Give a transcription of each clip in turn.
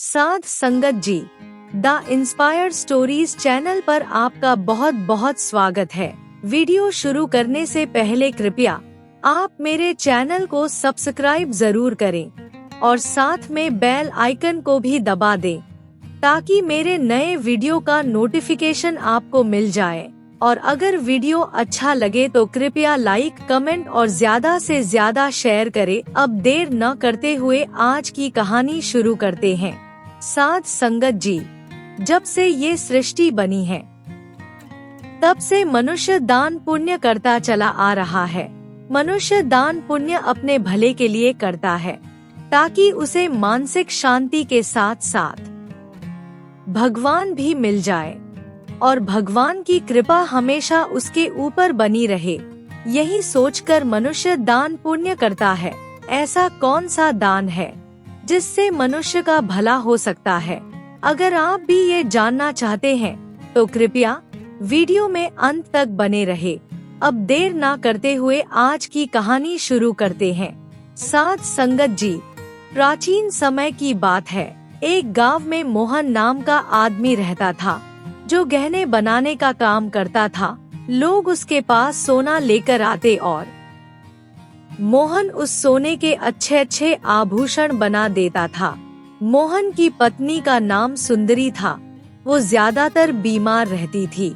साध संगत जी, the inspired stories channel पर आपका बहुत बहुत स्वागत है। वीडियो शुरू करने से पहले कृपया आप मेरे चैनल को सब्सक्राइब जरूर करें और साथ में बेल आइकन को भी दबा दें ताकि मेरे नए वीडियो का नोटिफिकेशन आपको मिल जाए। और अगर वीडियो अच्छा लगे तो कृपया लाइक, कमेंट और ज्यादा से ज्यादा शेयर करें। अब देर न करते हुए आज की कहानी शुरू करते हैं। साध संगत जी, जब से ये सृष्टि बनी है तब से मनुष्य दान पुण्य करता चला आ रहा है। मनुष्य दान पुण्य अपने भले के लिए करता है ताकि उसे मानसिक शांति के साथ साथ भगवान भी मिल जाए और भगवान की कृपा हमेशा उसके ऊपर बनी रहे। यही सोचकर मनुष्य दान पुण्य करता है। ऐसा कौन सा दान है जिससे मनुष्य का भला हो सकता है? अगर आप भी ये जानना चाहते हैं तो कृपया वीडियो में अंत तक बने रहे। अब देर ना करते हुए आज की कहानी शुरू करते हैं। साध संगत जी, प्राचीन समय की बात है। एक गांव में मोहन नाम का आदमी रहता था जो गहने बनाने का काम करता था। लोग उसके पास सोना लेकर आते और मोहन उस सोने के अच्छे अच्छे आभूषण बना देता था। मोहन की पत्नी का नाम सुंदरी था। वो ज्यादातर बीमार रहती थी।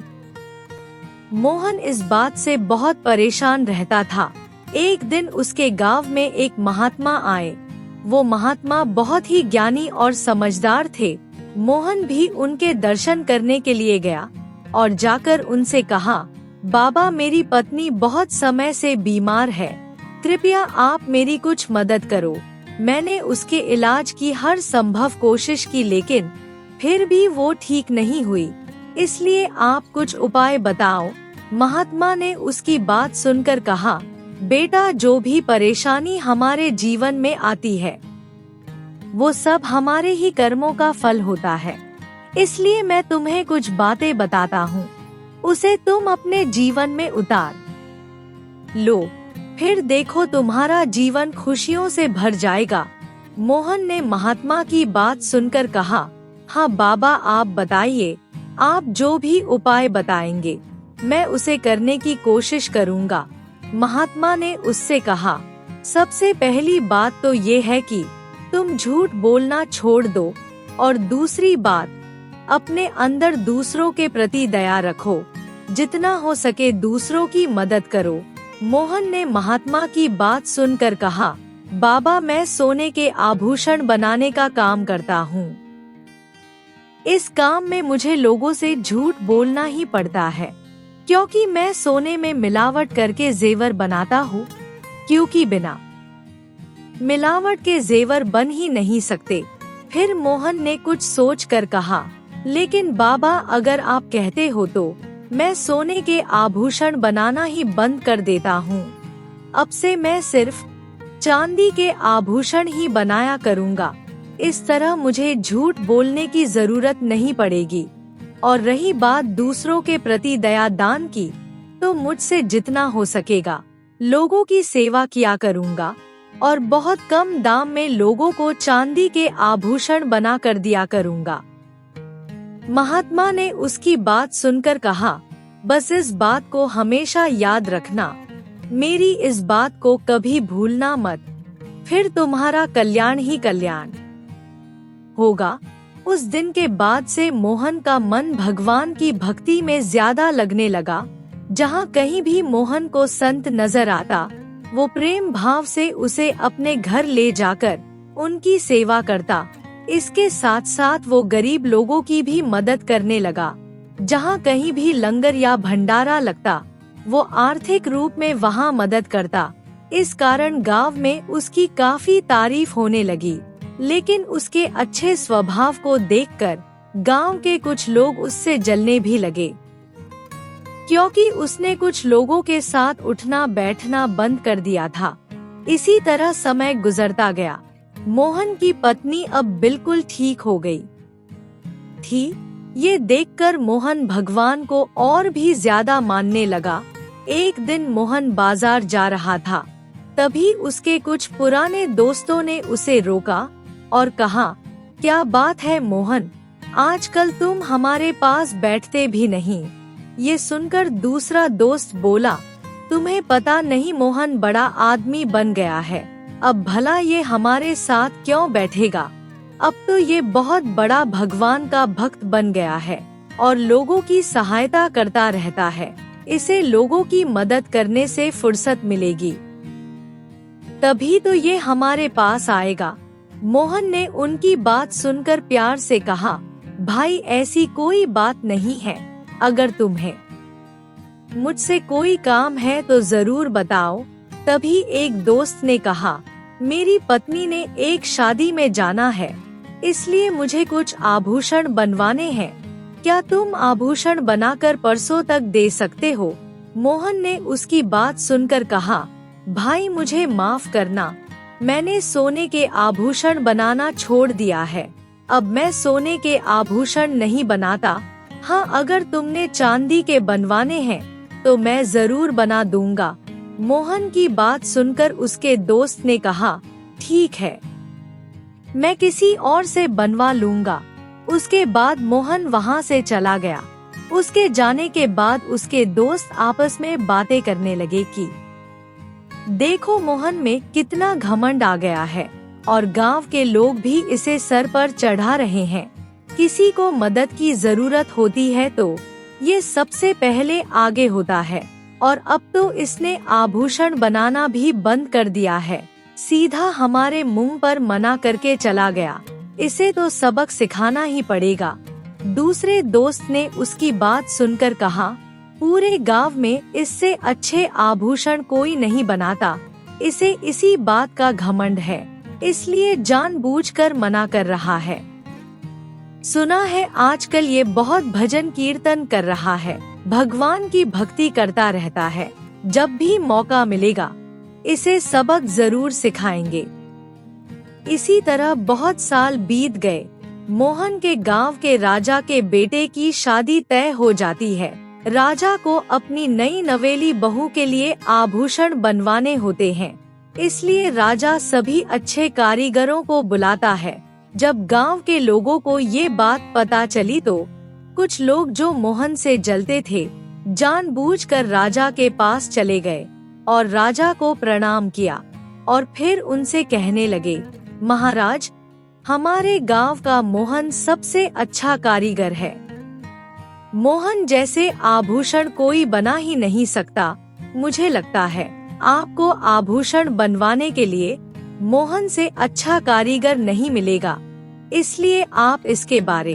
मोहन इस बात से बहुत परेशान रहता था। एक दिन उसके गांव में एक महात्मा आए। वो महात्मा बहुत ही ज्ञानी और समझदार थे। मोहन भी उनके दर्शन करने के लिए गया और जाकर उनसे कहा, बाबा, मेरी पत्नी बहुत समय से बीमार है, कृपया आप मेरी कुछ मदद करो। मैंने उसके इलाज की हर संभव कोशिश की लेकिन फिर भी वो ठीक नहीं हुई, इसलिए आप कुछ उपाय बताओ। महात्मा ने उसकी बात सुनकर कहा, बेटा, जो भी परेशानी हमारे जीवन में आती है वो सब हमारे ही कर्मों का फल होता है, इसलिए मैं तुम्हें कुछ बातें बताता हूँ, उसे तुम अपने जीवन में उतार लो, फिर देखो तुम्हारा जीवन खुशियों से भर जाएगा। मोहन ने महात्मा की बात सुनकर कहा, हाँ बाबा, आप बताइए, आप जो भी उपाय बताएंगे मैं उसे करने की कोशिश करूँगा। महात्मा ने उससे कहा, सबसे पहली बात तो ये है कि तुम झूठ बोलना छोड़ दो और दूसरी बात, अपने अंदर दूसरों के प्रति दया रखो, जितना हो सके दूसरों की मदद करो। मोहन ने महात्मा की बात सुनकर कहा, बाबा, मैं सोने के आभूषण बनाने का काम करता हूँ। इस काम में मुझे लोगों से झूठ बोलना ही पड़ता है क्योंकि मैं सोने में मिलावट करके जेवर बनाता हूँ, क्योंकि बिना मिलावट के जेवर बन ही नहीं सकते। फिर मोहन ने कुछ सोचकर कहा, लेकिन बाबा, अगर आप कहते हो तो मैं सोने के आभूषण बनाना ही बंद कर देता हूँ। अब से मैं सिर्फ चांदी के आभूषण ही बनाया करूँगा। इस तरह मुझे झूठ बोलने की जरूरत नहीं पड़ेगी। और रही बात दूसरों के प्रति दया दान की, तो मुझसे जितना हो सकेगा लोगों की सेवा किया करूँगा और बहुत कम दाम में लोगों को चांदी के आभूषण बना कर दिया करूँगा। महात्मा ने उसकी बात सुनकर कहा, बस इस बात को हमेशा याद रखना, मेरी इस बात को कभी भूलना मत, फिर तुम्हारा कल्याण ही कल्याण होगा। उस दिन के बाद से मोहन का मन भगवान की भक्ति में ज्यादा लगने लगा। जहाँ कहीं भी मोहन को संत नजर आता वो प्रेम भाव से उसे अपने घर ले जाकर उनकी सेवा करता। इसके साथ साथ वो गरीब लोगों की भी मदद करने लगा। जहाँ कहीं भी लंगर या भंडारा लगता वो आर्थिक रूप में वहाँ मदद करता। इस कारण गांव में उसकी काफी तारीफ होने लगी। लेकिन उसके अच्छे स्वभाव को देखकर गांव के कुछ लोग उससे जलने भी लगे क्योंकि उसने कुछ लोगों के साथ उठना बैठना बंद कर दिया था। इसी तरह समय गुजरता गया। मोहन की पत्नी अब बिल्कुल ठीक हो गई थी। ये देखकर मोहन भगवान को और भी ज्यादा मानने लगा। एक दिन मोहन बाजार जा रहा था, तभी उसके कुछ पुराने दोस्तों ने उसे रोका और कहा, क्या बात है मोहन, आजकल तुम हमारे पास बैठते भी नहीं। ये सुनकर दूसरा दोस्त बोला, तुम्हें पता नहीं मोहन बड़ा आदमी बन गया है, अब भला ये हमारे साथ क्यों बैठेगा। अब तो ये बहुत बड़ा भगवान का भक्त बन गया है और लोगों की सहायता करता रहता है, इसे लोगों की मदद करने से फुर्सत मिलेगी, तभी तो ये हमारे पास आएगा। मोहन ने उनकी बात सुनकर प्यार से कहा, भाई ऐसी कोई बात नहीं है, अगर तुम्हें मुझसे कोई काम है तो जरूर बताओ। तभी एक दोस्त ने कहा, मेरी पत्नी ने एक शादी में जाना है, इसलिए मुझे कुछ आभूषण बनवाने हैं, क्या तुम आभूषण बनाकर परसों तक दे सकते हो। मोहन ने उसकी बात सुनकर कहा, भाई मुझे माफ करना, मैंने सोने के आभूषण बनाना छोड़ दिया है, अब मैं सोने के आभूषण नहीं बनाता। हाँ, अगर तुमने चांदी के बनवाने हैं तो मैं जरूर बना दूंगा। मोहन की बात सुनकर उसके दोस्त ने कहा, ठीक है, मैं किसी और से बनवा लूंगा। उसके बाद मोहन वहाँ से चला गया। उसके जाने के बाद उसके दोस्त आपस में बातें करने लगे कि देखो मोहन में कितना घमंड आ गया है और गांव के लोग भी इसे सर पर चढ़ा रहे हैं। किसी को मदद की जरूरत होती है तो ये सबसे पहले आगे होता है और अब तो इसने आभूषण बनाना भी बंद कर दिया है, सीधा हमारे मुंह पर मना करके चला गया, इसे तो सबक सिखाना ही पड़ेगा। दूसरे दोस्त ने उसकी बात सुनकर कहा, पूरे गांव में इससे अच्छे आभूषण कोई नहीं बनाता, इसे इसी बात का घमंड है, इसलिए जानबूझकर मना कर रहा है। सुना है आजकल ये बहुत भजन कीर्तन कर रहा है, भगवान की भक्ति करता रहता है, जब भी मौका मिलेगा इसे सबक जरूर सिखाएंगे। इसी तरह बहुत साल बीत गए। मोहन के गांव के राजा के बेटे की शादी तय हो जाती है। राजा को अपनी नई नवेली बहू के लिए आभूषण बनवाने होते हैं, इसलिए राजा सभी अच्छे कारीगरों को बुलाता है। जब गांव के लोगों को ये बात पता चली तो कुछ लोग जो मोहन से जलते थे जानबूझकर राजा के पास चले गए और राजा को प्रणाम किया और फिर उनसे कहने लगे, महाराज, हमारे गांव का मोहन सबसे अच्छा कारीगर है, मोहन जैसे आभूषण कोई बना ही नहीं सकता। मुझे लगता है आपको आभूषण बनवाने के लिए मोहन से अच्छा कारीगर नहीं मिलेगा, इसलिए आप इसके बारे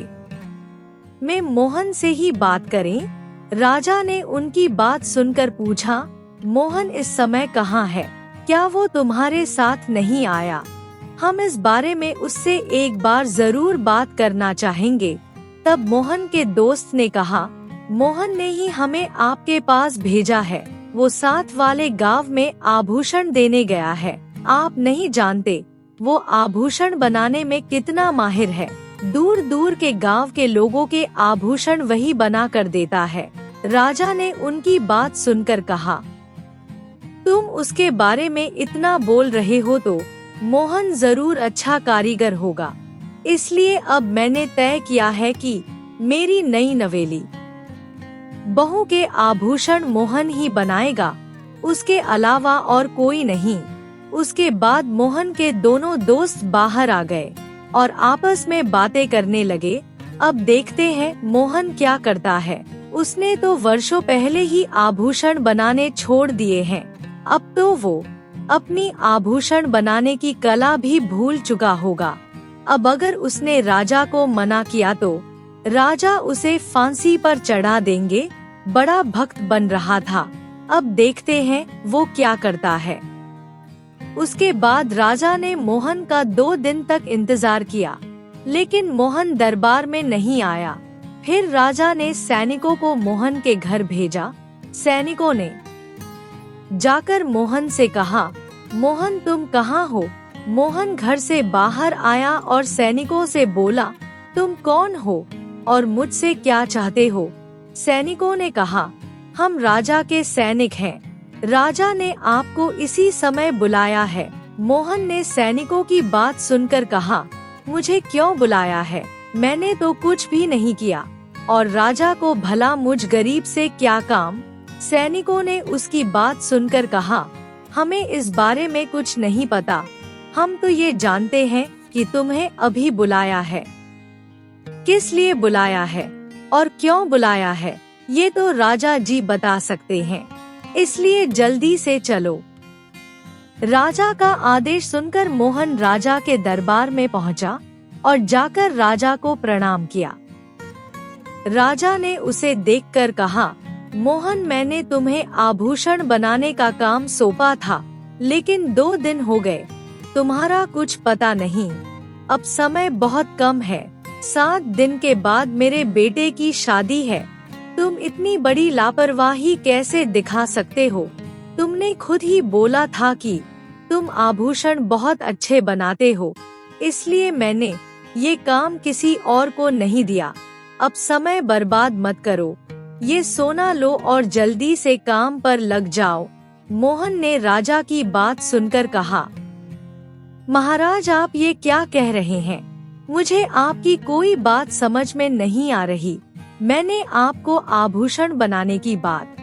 में मोहन से ही बात करें। राजा ने उनकी बात सुनकर पूछा, मोहन इस समय कहाँ है, क्या वो तुम्हारे साथ नहीं आया? हम इस बारे में उससे एक बार जरूर बात करना चाहेंगे। तब मोहन के दोस्त ने कहा, मोहन ने ही हमें आपके पास भेजा है, वो साथ वाले गांव में आभूषण देने गया है, आप नहीं जानते वो आभूषण बनाने में कितना माहिर है, दूर दूर के गांव के लोगों के आभूषण वही बना कर देता है। राजा ने उनकी बात सुनकर कहा, तुम उसके बारे में इतना बोल रहे हो तो मोहन जरूर अच्छा कारीगर होगा, इसलिए अब मैंने तय किया है कि मेरी नई नवेली बहू के आभूषण मोहन ही बनाएगा, उसके अलावा और कोई नहीं। उसके बाद मोहन के दोनों दोस्त बाहर आ गए और आपस में बातें करने लगे। अब देखते हैं मोहन क्या करता है, उसने तो वर्षों पहले ही आभूषण बनाने छोड़ दिए हैं, अब तो वो अपनी आभूषण बनाने की कला भी भूल चुका होगा। अब अगर उसने राजा को मना किया तो राजा उसे फांसी पर चढ़ा देंगे। बड़ा भक्त बन रहा था, अब देखते हैं वो क्या करता है। उसके बाद राजा ने मोहन का 2 दिन तक इंतजार किया, लेकिन मोहन दरबार में नहीं आया। फिर राजा ने सैनिकों को मोहन के घर भेजा। सैनिकों ने जाकर मोहन से कहा, मोहन तुम कहाँ हो? मोहन घर से बाहर आया और सैनिकों से बोला, तुम कौन हो और मुझसे क्या चाहते हो? सैनिकों ने कहा, हम राजा के सैनिक हैं, राजा ने आपको इसी समय बुलाया है। मोहन ने सैनिकों की बात सुनकर कहा, मुझे क्यों बुलाया है? मैंने तो कुछ भी नहीं किया। और राजा को भला मुझ गरीब से क्या काम? सैनिकों ने उसकी बात सुनकर कहा, हमें इस बारे में कुछ नहीं पता। हम तो ये जानते हैं कि तुम्हें अभी बुलाया है। किस लिए बुलाया है और क्यों बुलाया है, ये तो राजा जी बता सकते हैं। इसलिए जल्दी से चलो। राजा का आदेश सुनकर मोहन राजा के दरबार में पहुंचा और जाकर राजा को प्रणाम किया। राजा ने उसे देखकर कहा, मोहन, मैंने तुम्हें आभूषण बनाने का काम सौंपा था, लेकिन 2 दिन हो गए, तुम्हारा कुछ पता नहीं। अब समय बहुत कम है, 7 दिन के बाद मेरे बेटे की शादी है। तुम इतनी बड़ी लापरवाही कैसे दिखा सकते हो? तुमने खुद ही बोला था कि तुम आभूषण बहुत अच्छे बनाते हो, इसलिए मैंने ये काम किसी और को नहीं दिया। अब समय बर्बाद मत करो, ये सोना लो और जल्दी से काम पर लग जाओ। मोहन ने राजा की बात सुनकर कहा, महाराज, आप ये क्या कह रहे हैं? मुझे आपकी कोई बात समझ में नहीं आ रही। मैंने आपको आभूषण बनाने की बात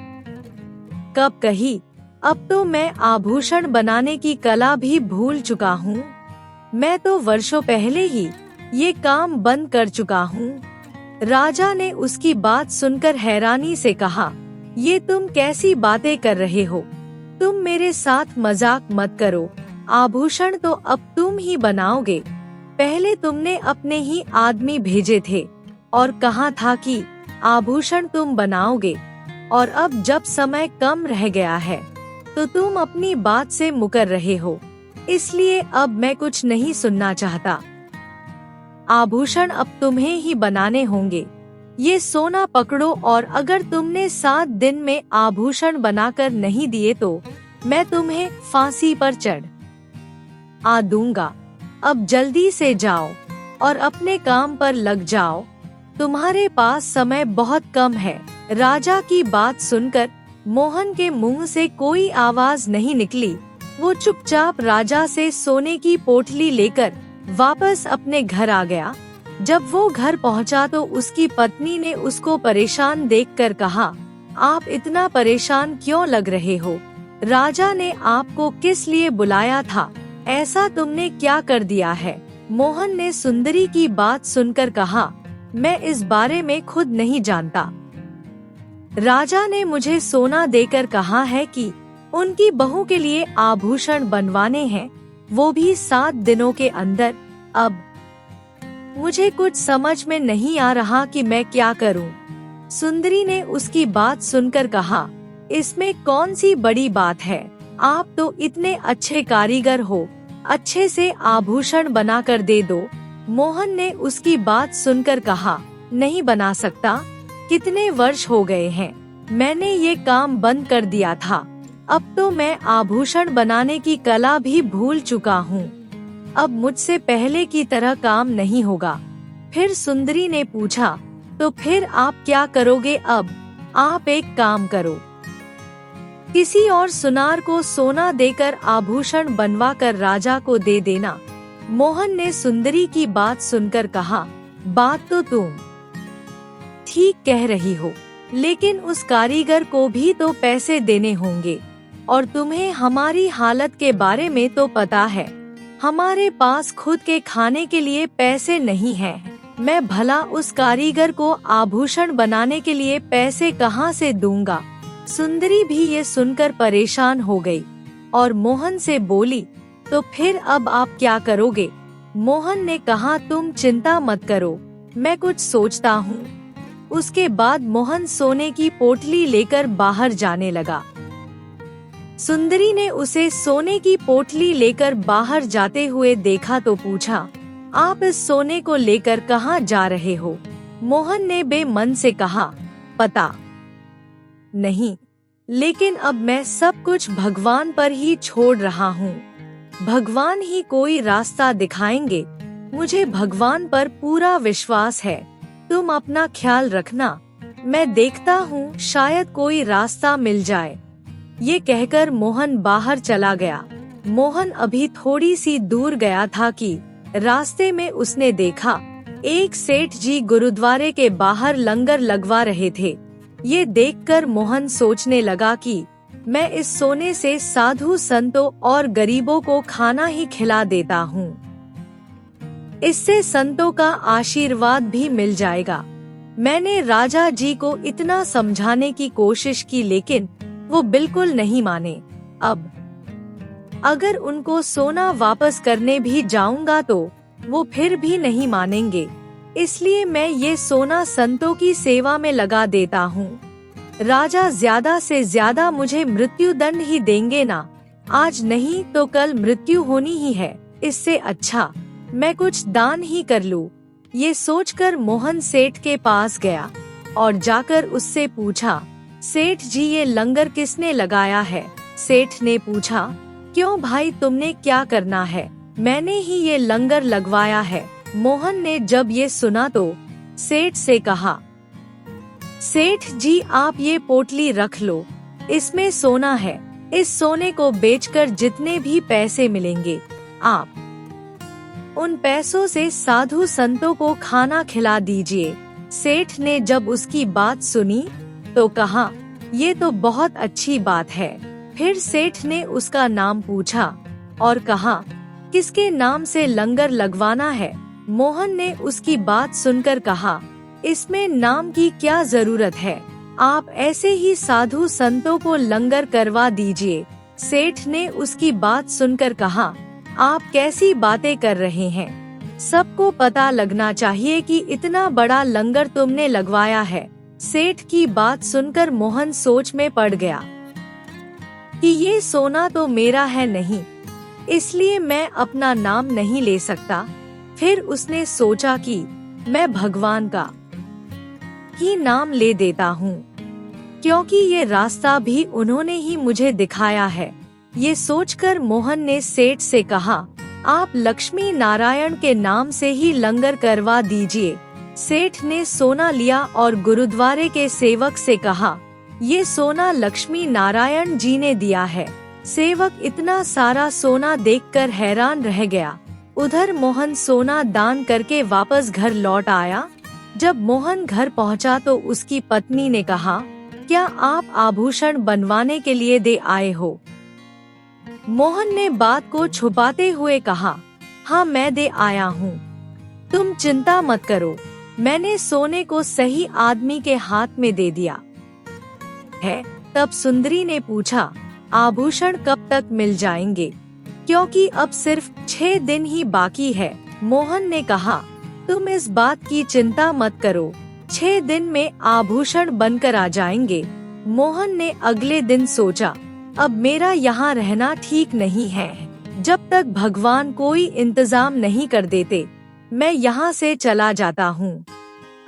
कब कही? अब तो मैं आभूषण बनाने की कला भी भूल चुका हूँ। मैं तो वर्षों पहले ही ये काम बंद कर चुका हूँ। राजा ने उसकी बात सुनकर हैरानी से कहा, ये तुम कैसी बातें कर रहे हो? तुम मेरे साथ मजाक मत करो। आभूषण तो अब तुम ही बनाओगे। पहले तुमने अपने ही आदमी भेजे थे और कहा था कि आभूषण तुम बनाओगे, और अब जब समय कम रह गया है तो तुम अपनी बात से मुकर रहे हो। इसलिए अब मैं कुछ नहीं सुनना चाहता। आभूषण अब तुम्हें ही बनाने होंगे। ये सोना पकड़ो, और अगर तुमने 7 दिन में आभूषण बनाकर नहीं दिए तो मैं तुम्हें फांसी पर चढ़ दूंगा। अब जल्दी से जाओ और अपने काम पर लग जाओ। तुम्हारे पास समय बहुत कम है। राजा की बात सुनकर मोहन के मुंह से कोई आवाज नहीं निकली। वो चुपचाप राजा से सोने की पोटली लेकर वापस अपने घर आ गया। जब वो घर पहुंचा तो उसकी पत्नी ने उसको परेशान देखकर कहा, आप इतना परेशान क्यों लग रहे हो? राजा ने आपको किस लिए बुलाया था? ऐसा तुमने क्या कर दिया है? मोहन ने सुंदरी की बात सुनकर कहा, मैं इस बारे में खुद नहीं जानता। राजा ने मुझे सोना देकर कहा है कि उनकी बहू के लिए आभूषण बनवाने हैं, वो भी 7 दिनों के अंदर। अब मुझे कुछ समझ में नहीं आ रहा कि मैं क्या करूं। सुंदरी ने उसकी बात सुनकर कहा, इसमें कौन सी बड़ी बात है? आप तो इतने अच्छे कारीगर हो, अच्छे से आभूषण बना कर दे दो। मोहन ने उसकी बात सुनकर कहा, नहीं बना सकता। कितने वर्ष हो गए हैं, मैंने ये काम बंद कर दिया था। अब तो मैं आभूषण बनाने की कला भी भूल चुका हूँ। अब मुझसे पहले की तरह काम नहीं होगा। फिर सुंदरी ने पूछा, तो फिर आप क्या करोगे? अब आप एक काम करो, किसी और सुनार को सोना देकर आभूषण बनवा कर राजा को दे देना। मोहन ने सुंदरी की बात सुनकर कहा, बात तो तुम ठीक कह रही हो, लेकिन उस कारीगर को भी तो पैसे देने होंगे, और तुम्हें हमारी हालत के बारे में तो पता है। हमारे पास खुद के खाने के लिए पैसे नहीं हैं। मैं भला उस कारीगर को आभूषण बनाने के लिए पैसे कहाँ से दूंगा? सुंदरी भी ये सुनकर परेशान हो गई और मोहन से बोली, तो फिर अब आप क्या करोगे? मोहन ने कहा, तुम चिंता मत करो, मैं कुछ सोचता हूँ। उसके बाद मोहन सोने की पोटली लेकर बाहर जाने लगा। सुंदरी ने उसे सोने की पोटली लेकर बाहर जाते हुए देखा तो पूछा, आप इस सोने को लेकर कहाँ जा रहे हो? मोहन ने बेमन से कहा, पता नहीं, लेकिन अब मैं सब कुछ भगवान पर ही छोड़ रहा हूँ। भगवान ही कोई रास्ता दिखाएंगे। मुझे भगवान पर पूरा विश्वास है। तुम अपना ख्याल रखना, मैं देखता हूँ शायद कोई रास्ता मिल जाए। ये कहकर मोहन बाहर चला गया। मोहन अभी थोड़ी सी दूर गया था कि रास्ते में उसने देखा एक सेठ जी गुरुद्वारे के बाहर लंगर लगवा रहे थे। ये देखकर मोहन सोचने लगा कि मैं इस सोने से साधु संतों और गरीबों को खाना ही खिला देता हूँ। इससे संतों का आशीर्वाद भी मिल जाएगा। मैंने राजा जी को इतना समझाने की कोशिश की, लेकिन वो बिल्कुल नहीं माने। अब अगर उनको सोना वापस करने भी जाऊंगा तो वो फिर भी नहीं मानेंगे, इसलिए मैं ये सोना संतों की सेवा में लगा देता हूँ। राजा ज्यादा से ज्यादा मुझे मृत्यु दंड ही देंगे ना, आज नहीं तो कल मृत्यु होनी ही है। इससे अच्छा मैं कुछ दान ही कर लूं। ये सोचकर मोहन सेठ के पास गया और जाकर उससे पूछा, सेठ जी ये लंगर किसने लगाया है? सेठ ने पूछा, क्यों भाई तुमने क्या करना है? मैंने ही ये लंगर लगवाया है। मोहन ने जब ये सुना तो सेठ से कहा, सेठ जी आप ये पोटली रख लो, इसमें सोना है। इस सोने को बेचकर जितने भी पैसे मिलेंगे आप उन पैसों से साधु संतों को खाना खिला दीजिए। सेठ ने जब उसकी बात सुनी तो कहा, ये तो बहुत अच्छी बात है। फिर सेठ ने उसका नाम पूछा और कहा, किसके नाम से लंगर लगवाना है? मोहन ने उसकी बात सुनकर कहा, इसमें नाम की क्या जरूरत है, आप ऐसे ही साधु संतों को लंगर करवा दीजिए। सेठ ने उसकी बात सुनकर कहा, आप कैसी बातें कर रहे हैं? सबको पता लगना चाहिए कि इतना बड़ा लंगर तुमने लगवाया है। सेठ की बात सुनकर मोहन सोच में पड़ गया कि ये सोना तो मेरा है नहीं, इसलिए मैं अपना नाम नहीं ले सकता। फिर उसने सोचा कि मैं भगवान का ही नाम ले देता हूँ, क्योंकि ये रास्ता भी उन्होंने ही मुझे दिखाया है। ये सोचकर मोहन ने सेठ से कहा, आप लक्ष्मी नारायण के नाम से ही लंगर करवा दीजिए। सेठ ने सोना लिया और गुरुद्वारे के सेवक से कहा, ये सोना लक्ष्मी नारायण जी ने दिया है। सेवक इतना सारा सोना देखकर हैरान रह गया। उधर मोहन सोना दान करके वापस घर लौट आया। जब मोहन घर पहुंचा तो उसकी पत्नी ने कहा, क्या आप आभूषण बनवाने के लिए दे आए हो? मोहन ने बात को छुपाते हुए कहा, हाँ मैं दे आया हूँ, तुम चिंता मत करो, मैंने सोने को सही आदमी के हाथ में दे दिया है। तब सुंदरी ने पूछा, आभूषण कब तक मिल जाएंगे, क्योंकि अब सिर्फ 6 दिन ही बाकी है। मोहन ने कहा, तुम इस बात की चिंता मत करो, 6 दिन में आभूषण बनकर आ जाएंगे। मोहन ने अगले दिन सोचा, अब मेरा यहाँ रहना ठीक नहीं है। जब तक भगवान कोई इंतजाम नहीं कर देते, मैं यहाँ से चला जाता हूँ।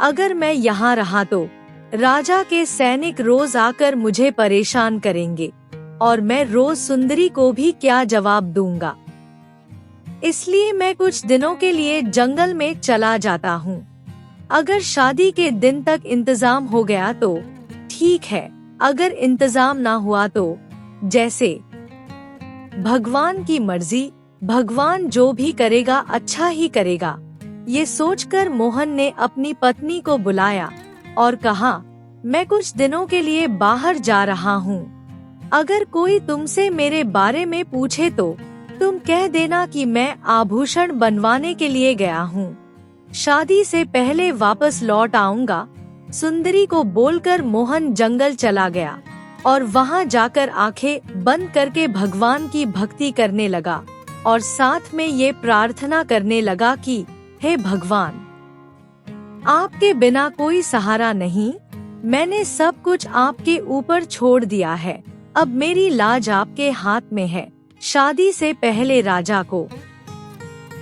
अगर मैं यहाँ रहा तो राजा के सैनिक रोज आकर मुझे परेशान करेंगे और मैं रोज सुंदरी को भी क्या जवाब दूंगा। इसलिए मैं कुछ दिनों के लिए जंगल में चला जाता हूँ। अगर शादी के दिन तक इंतजाम हो गया तो ठीक है, अगर इंतजाम ना हुआ तो जैसे भगवान की मर्जी, भगवान जो भी करेगा अच्छा ही करेगा। ये सोचकर मोहन ने अपनी पत्नी को बुलाया और कहा, मैं कुछ दिनों के लिए बाहर जा रहा हूँ। अगर कोई तुमसे मेरे बारे में पूछे तो तुम कह देना कि मैं आभूषण बनवाने के लिए गया हूँ। शादी से पहले वापस लौट आऊंगा। सुंदरी को बोलकर मोहन जंगल चला गया और वहाँ जाकर आंखें बंद करके भगवान की भक्ति करने लगा और साथ में ये प्रार्थना करने लगा कि हे भगवान, आपके बिना कोई सहारा नहीं, मैंने सब कुछ आपके ऊपर छोड़ दिया है। अब मेरी लाज आपके हाथ में है। शादी से पहले राजा को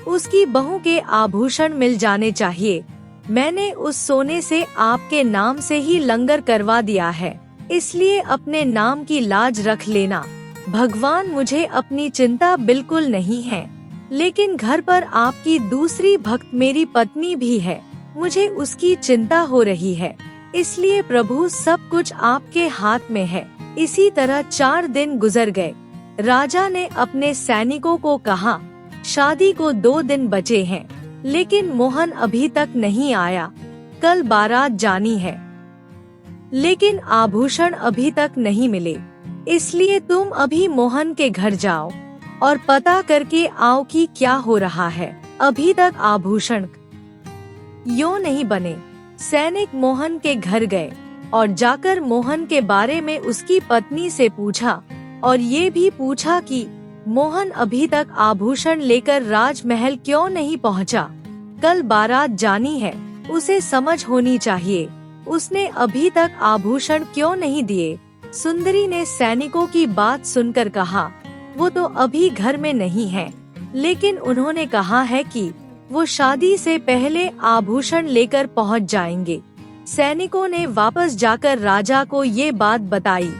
उसकी बहू के आभूषण मिल जाने चाहिए। मैंने उस सोने से आपके नाम से ही लंगर करवा दिया है, इसलिए अपने नाम की लाज रख लेना। भगवान, मुझे अपनी चिंता बिल्कुल नहीं है, लेकिन घर पर आपकी दूसरी भक्त मेरी पत्नी भी है, मुझे उसकी चिंता हो रही है। इसलिए प्रभु, सब कुछ आपके हाथ में है। इसी तरह 4 दिन गुजर गए। राजा ने अपने सैनिकों को कहा, शादी को 2 दिन बचे हैं, लेकिन मोहन अभी तक नहीं आया। कल बारात जानी है, लेकिन आभूषण अभी तक नहीं मिले। इसलिए तुम अभी मोहन के घर जाओ और पता करके आओ कि क्या हो रहा है। अभी तक आभूषण क्यों नहीं बने। सैनिक मोहन के घर गए और जाकर मोहन के बारे में उसकी पत्नी से पूछा और ये भी पूछा कि मोहन अभी तक आभूषण लेकर राजमहल क्यों नहीं पहुंचा। कल बारात जानी है, उसे समझ होनी चाहिए, उसने अभी तक आभूषण क्यों नहीं दिए। सुंदरी ने सैनिकों की बात सुनकर कहा, वो तो अभी घर में नहीं है, लेकिन उन्होंने कहा है कि वो शादी से पहले आभूषण लेकर पहुंच जाएंगे। सैनिकों ने वापस जाकर राजा को ये बात बताई।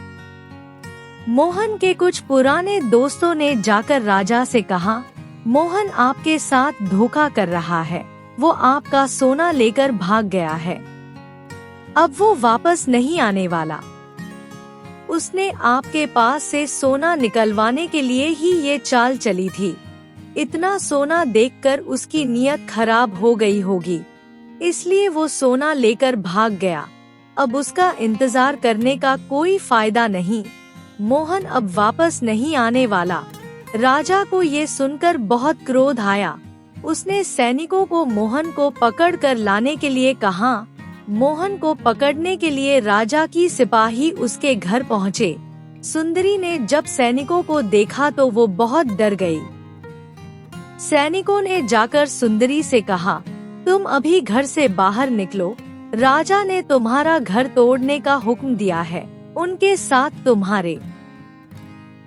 मोहन के कुछ पुराने दोस्तों ने जाकर राजा से कहा, मोहन आपके साथ धोखा कर रहा है, वो आपका सोना लेकर भाग गया है, अब वो वापस नहीं आने वाला। उसने आपके पास से सोना निकलवाने के लिए ही ये चाल चली थी। इतना सोना देखकर उसकी नीयत खराब हो गई होगी, इसलिए वो सोना लेकर भाग गया। अब उसका इंतजार करने का कोई फायदा नहीं, मोहन अब वापस नहीं आने वाला। राजा को ये सुनकर बहुत क्रोध आया। उसने सैनिकों को मोहन को पकड़ कर लाने के लिए कहा। मोहन को पकड़ने के लिए राजा की सिपाही उसके घर पहुँचे। सुंदरी ने जब सैनिकों को देखा तो वो बहुत डर गई। सैनिकों ने जाकर सुंदरी से कहा, तुम अभी घर से बाहर निकलो, राजा ने तुम्हारा घर तोड़ने का हुक्म दिया है, उनके साथ तुम्हारे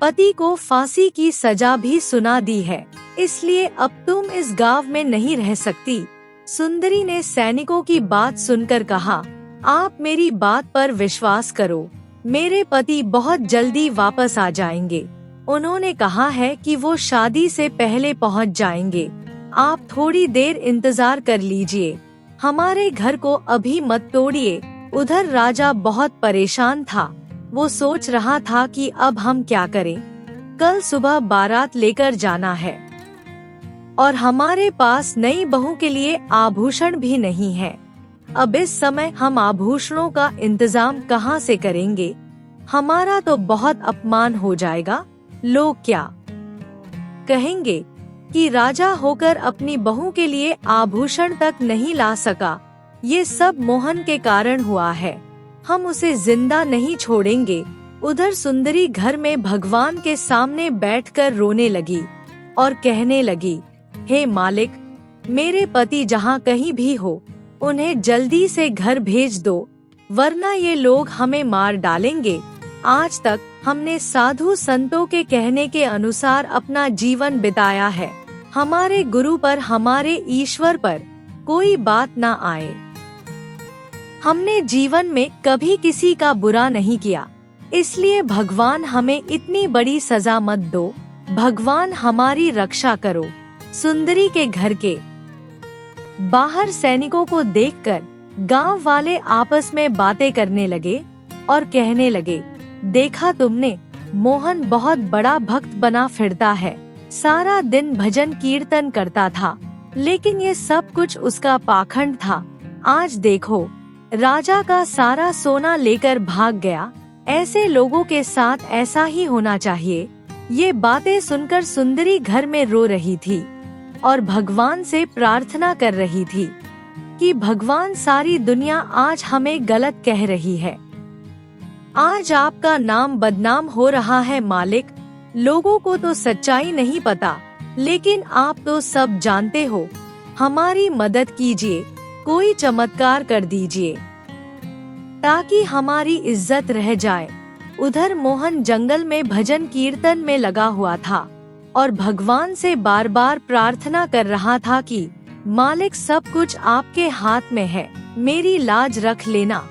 पति को फांसी की सजा भी सुना दी है, इसलिए अब तुम इस गांव में नहीं रह सकती। सुंदरी ने सैनिकों की बात सुनकर कहा, आप मेरी बात पर विश्वास करो, मेरे पति बहुत जल्दी वापस आ जाएंगे। उन्होंने कहा है कि वो शादी से पहले पहुंच जाएंगे, आप थोड़ी देर इंतजार कर लीजिए, हमारे घर को अभी मत तोड़िए। उधर राजा बहुत परेशान था। वो सोच रहा था कि अब हम क्या करें। कल सुबह बारात लेकर जाना है और हमारे पास नई बहू के लिए आभूषण भी नहीं है। अब इस समय हम आभूषणों का इंतजाम कहाँ से करेंगे? हमारा तो बहुत अपमान हो जाएगा। लोग क्या कहेंगे कि राजा होकर अपनी बहू के लिए आभूषण तक नहीं ला सका। ये सब मोहन के कारण हुआ है, हम उसे जिंदा नहीं छोड़ेंगे। उधर सुंदरी घर में भगवान के सामने बैठकर रोने लगी और कहने लगी, हे मालिक, मेरे पति जहाँ कहीं भी हो, उन्हें जल्दी से घर भेज दो, वरना ये लोग हमें मार डालेंगे। आज तक हमने साधु संतों के कहने के अनुसार अपना जीवन बिताया है। हमारे गुरु पर, हमारे ईश्वर पर कोई बात ना आए। हमने जीवन में कभी किसी का बुरा नहीं किया, इसलिए भगवान हमें इतनी बड़ी सजा मत दो। भगवान हमारी रक्षा करो। सुंदरी के घर के बाहर सैनिकों को देखकर गांव वाले आपस में बातें करने लगे और कहने लगे, देखा तुमने, मोहन बहुत बड़ा भक्त बना फिरता है, सारा दिन भजन कीर्तन करता था, लेकिन ये सब कुछ उसका पाखंड था। आज देखो, राजा का सारा सोना लेकर भाग गया। ऐसे लोगों के साथ ऐसा ही होना चाहिए। ये बातें सुनकर सुंदरी घर में रो रही थी और भगवान से प्रार्थना कर रही थी कि भगवान, सारी दुनिया आज हमें गलत कह रही है, आज आपका नाम बदनाम हो रहा है मालिक। लोगों को तो सच्चाई नहीं पता, लेकिन आप तो सब जानते हो। हमारी मदद कीजिए, कोई चमत्कार कर दीजिए ताकि हमारी इज्जत रह जाए। उधर मोहन जंगल में भजन कीर्तन में लगा हुआ था और भगवान से बार बार प्रार्थना कर रहा था कि मालिक, सब कुछ आपके हाथ में है, मेरी लाज रख लेना।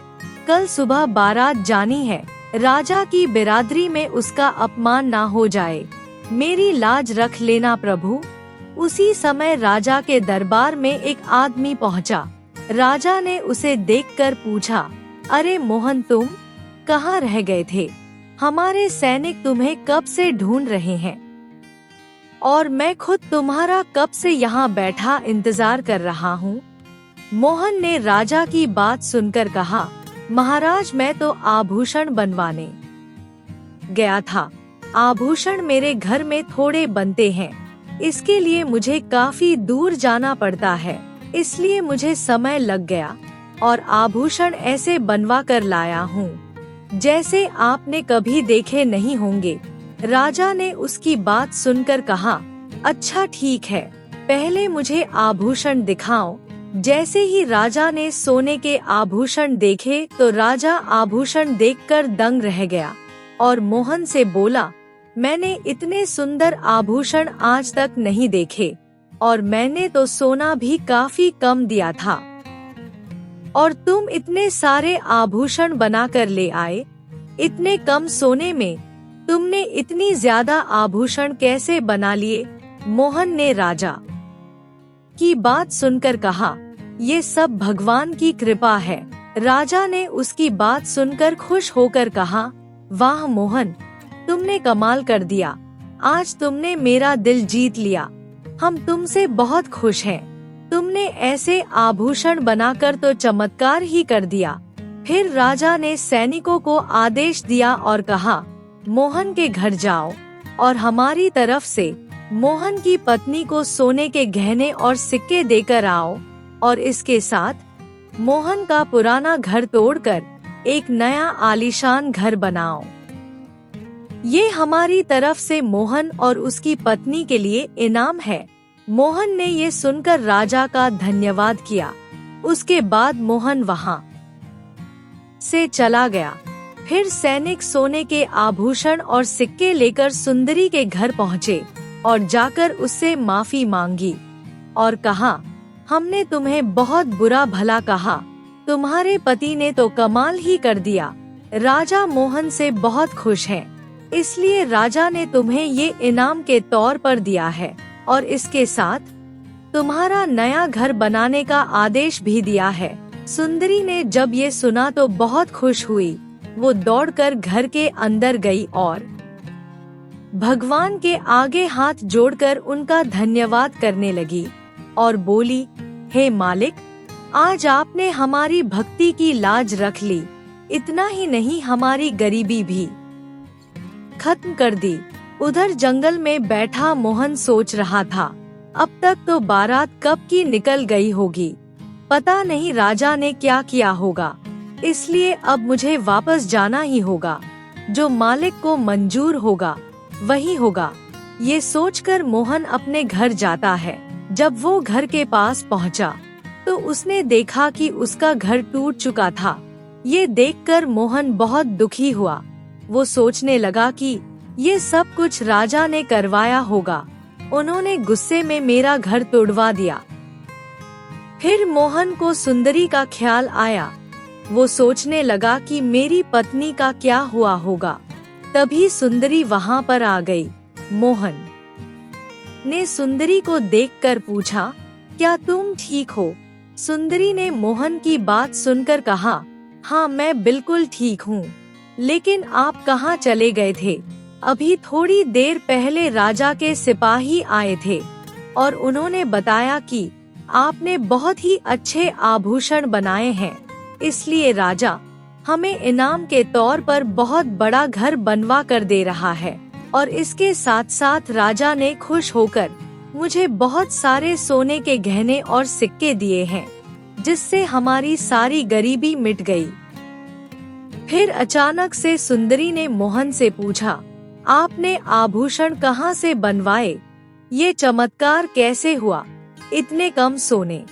कल सुबह बारात जानी है, राजा की बिरादरी में उसका अपमान ना हो जाए, मेरी लाज रख लेना प्रभु। उसी समय राजा के दरबार में एक आदमी पहुंचा। राजा ने उसे देखकर पूछा, अरे मोहन, तुम कहाँ रह गए थे? हमारे सैनिक तुम्हें कब से ढूंढ रहे हैं। और मैं खुद तुम्हारा कब से यहाँ बैठा इंतजार कर रहा हूँ। मोहन ने राजा की बात सुनकर कहा, महाराज मैं तो आभूषण बनवाने गया था। आभूषण मेरे घर में थोड़े बनते हैं, इसके लिए मुझे काफी दूर जाना पड़ता है, इसलिए मुझे समय लग गया और आभूषण ऐसे बनवा कर लाया हूँ जैसे आपने कभी देखे नहीं होंगे। राजा ने उसकी बात सुनकर कहा, अच्छा ठीक है, पहले मुझे आभूषण दिखाओ। जैसे ही राजा ने सोने के आभूषण देखे तो राजा आभूषण देखकर दंग रह गया और मोहन से बोला, मैंने इतने सुंदर आभूषण आज तक नहीं देखे और मैंने तो सोना भी काफी कम दिया था, और तुम इतने सारे आभूषण बनाकर ले आए। इतने कम सोने में तुमने इतनी ज्यादा आभूषण कैसे बना लिए? मोहन ने राजा की बात सुनकर कहा, ये सब भगवान की कृपा है। राजा ने उसकी बात सुनकर खुश होकर कहा, वाह मोहन, तुमने कमाल कर दिया, आज तुमने मेरा दिल जीत लिया। हम तुमसे बहुत खुश हैं। तुमने ऐसे आभूषण बनाकर तो चमत्कार ही कर दिया। फिर राजा ने सैनिकों को आदेश दिया और कहा, मोहन के घर जाओ और हमारी तरफ से मोहन की पत्नी को सोने के गहने और सिक्के देकर आओ, और इसके साथ मोहन का पुराना घर तोड़कर एक नया आलीशान घर बनाओ। ये हमारी तरफ से मोहन और उसकी पत्नी के लिए इनाम है। मोहन ने ये सुनकर राजा का धन्यवाद किया। उसके बाद मोहन वहाँ से चला गया। फिर सैनिक सोने के आभूषण और सिक्के लेकर सुंदरी के घर पहुँचे और जाकर उससे माफी मांगी और कहा, हमने तुम्हें बहुत बुरा भला कहा, तुम्हारे पति ने तो कमाल ही कर दिया। राजा मोहन से बहुत खुश है, इसलिए राजा ने तुम्हें ये इनाम के तौर पर दिया है और इसके साथ तुम्हारा नया घर बनाने का आदेश भी दिया है। सुंदरी ने जब ये सुना तो बहुत खुश हुई। वो दौड़कर घर के अंदर गई और भगवान के आगे हाथ जोड़कर उनका धन्यवाद करने लगी और बोली, हे मालिक, आज आपने हमारी भक्ति की लाज रख ली। इतना ही नहीं, हमारी गरीबी भी खत्म कर दी। उधर जंगल में बैठा मोहन सोच रहा था, अब तक तो बारात कब की निकल गई होगी, पता नहीं राजा ने क्या किया होगा, इसलिए अब मुझे वापस जाना ही होगा। जो मालिक को मंजूर होगा वही होगा। ये सोचकर मोहन अपने घर जाता है। जब वो घर के पास पहुंचा तो उसने देखा कि उसका घर टूट चुका था। ये देखकर मोहन बहुत दुखी हुआ। वो सोचने लगा कि ये सब कुछ राजा ने करवाया होगा, उन्होंने गुस्से में मेरा घर तोड़वा दिया। फिर मोहन को सुंदरी का ख्याल आया। वो सोचने लगा कि मेरी पत्नी का क्या हुआ होगा। तभी सुंदरी वहाँ पर आ गई। मोहन ने सुंदरी को देखकर पूछा, क्या तुम ठीक हो? सुंदरी ने मोहन की बात सुनकर कहा, हाँ मैं बिल्कुल ठीक हूँ, लेकिन आप कहाँ चले गए थे? अभी थोड़ी देर पहले राजा के सिपाही आए थे और उन्होंने बताया कि आपने बहुत ही अच्छे आभूषण बनाए हैं, इसलिए राजा हमें इनाम के तौर पर बहुत बड़ा घर बनवा कर दे रहा है, और इसके साथ साथ राजा ने खुश होकर मुझे बहुत सारे सोने के गहने और सिक्के दिए हैं, जिससे हमारी सारी गरीबी मिट गई। फिर अचानक से सुंदरी ने मोहन से पूछा, आपने आभूषण कहाँ से बनवाए? ये चमत्कार कैसे हुआ? इतने कम सोने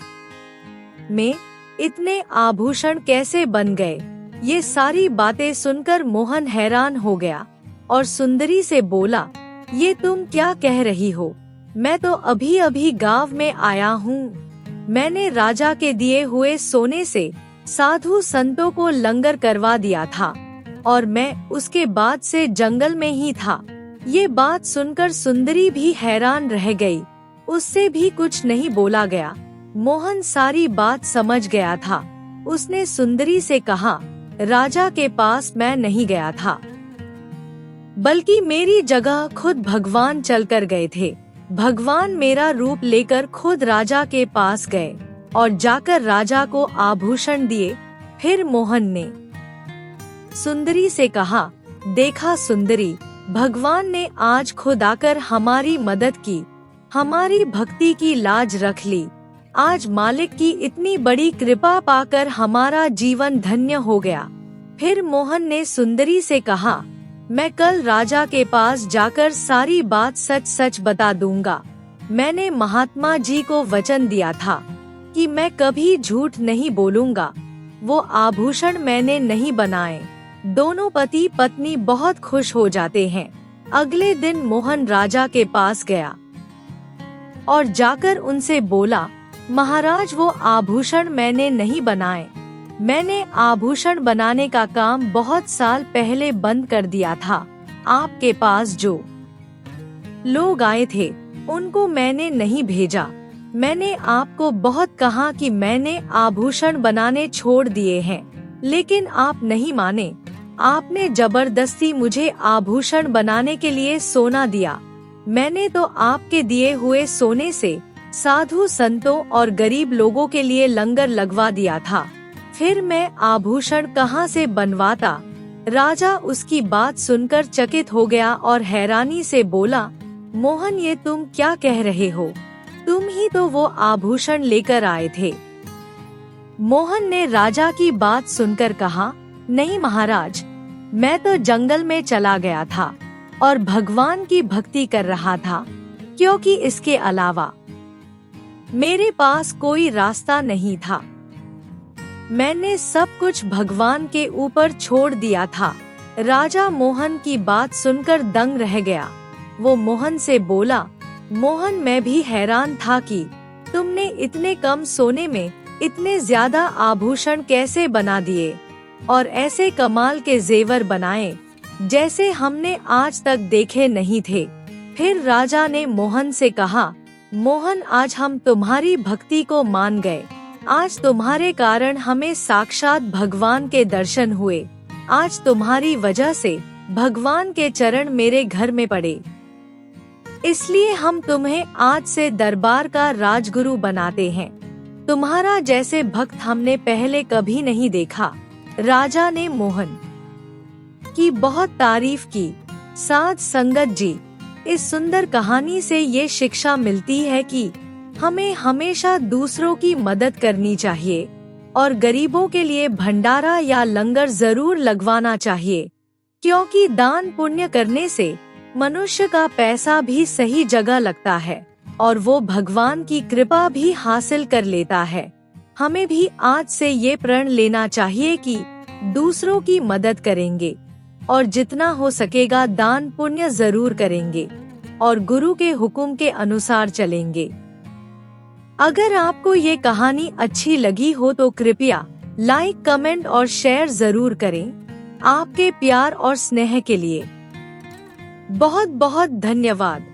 में इतने आभूषण कैसे बन गए? ये सारी बातें सुनकर मोहन हैरान हो गया और सुंदरी से बोला, ये तुम क्या कह रही हो? मैं तो अभी अभी गांव में आया हूँ। मैंने राजा के दिए हुए सोने से साधु संतों को लंगर करवा दिया था और मैं उसके बाद से जंगल में ही था। ये बात सुनकर सुंदरी भी हैरान रह गई। उससे भी कुछ नहीं बोला गया। मोहन सारी बात समझ गया था। उसने सुंदरी से कहा, राजा के पास मैं नहीं गया था, बल्कि मेरी जगह खुद भगवान चलकर गए थे। भगवान मेरा रूप लेकर खुद राजा के पास गए और जाकर राजा को आभूषण दिए। फिर मोहन ने सुंदरी से कहा, देखा सुंदरी, भगवान ने आज खुद आकर हमारी मदद की, हमारी भक्ति की लाज रख ली। आज मालिक की इतनी बड़ी कृपा पाकर हमारा जीवन धन्य हो गया। फिर मोहन ने सुंदरी से कहा, मैं कल राजा के पास जाकर सारी बात सच सच बता दूंगा। मैंने महात्मा जी को वचन दिया था कि मैं कभी झूठ नहीं बोलूंगा। वो आभूषण मैंने नहीं बनाए। दोनों पति पत्नी बहुत खुश हो जाते हैं। अगले दिन मोहन राजा के पास गया और जाकर उनसे बोला, महाराज, वो आभूषण मैंने नहीं बनाए। मैंने आभूषण बनाने का काम बहुत साल पहले बंद कर दिया था। आपके पास जो लोग आए थे उनको मैंने नहीं भेजा। मैंने आपको बहुत कहा कि मैंने आभूषण बनाने छोड़ दिए हैं, लेकिन आप नहीं माने। आपने जबरदस्ती मुझे आभूषण बनाने के लिए सोना दिया। मैंने तो आपके दिए हुए सोने से साधु संतों और गरीब लोगों के लिए लंगर लगवा दिया था। फिर मैं आभूषण कहाँ से बनवाता? राजा उसकी बात सुनकर चकित हो गया और हैरानी से बोला, मोहन, ये तुम क्या कह रहे हो? तुम ही तो वो आभूषण लेकर आए थे। मोहन ने राजा की बात सुनकर कहा, नहीं महाराज, मैं तो जंगल में चला गया था और भगवान की भक्ति कर रहा था, क्योंकि इसके अलावा मेरे पास कोई रास्ता नहीं था। मैंने सब कुछ भगवान के ऊपर छोड़ दिया था। राजा मोहन की बात सुनकर दंग रह गया। वो मोहन से बोला, मोहन, मैं भी हैरान था कि तुमने इतने कम सोने में इतने ज्यादा आभूषण कैसे बना दिए और ऐसे कमाल के जेवर बनाए जैसे हमने आज तक देखे नहीं थे। फिर राजा ने मोहन से कहा, मोहन, आज हम तुम्हारी भक्ति को मान गए। आज तुम्हारे कारण हमें साक्षात भगवान के दर्शन हुए। आज तुम्हारी वजह से भगवान के चरण मेरे घर में पड़े, इसलिए हम तुम्हें आज से दरबार का राजगुरु बनाते हैं। तुम्हारा जैसे भक्त हमने पहले कभी नहीं देखा। राजा ने मोहन की बहुत तारीफ की। साध संगत जी, इस सुंदर कहानी से ये शिक्षा मिलती है कि हमें हमेशा दूसरों की मदद करनी चाहिए और गरीबों के लिए भंडारा या लंगर जरूर लगवाना चाहिए, क्योंकि दान पुण्य करने से मनुष्य का पैसा भी सही जगह लगता है और वो भगवान की कृपा भी हासिल कर लेता है। हमें भी आज से ये प्रण लेना चाहिए कि दूसरों की मदद करेंगे और जितना हो सकेगा दान पुण्य जरूर करेंगे और गुरु के हुक्म के अनुसार चलेंगे। अगर आपको ये कहानी अच्छी लगी हो तो कृपया लाइक, कमेंट और शेयर जरूर करें। आपके प्यार और स्नेह के लिए बहुत बहुत धन्यवाद।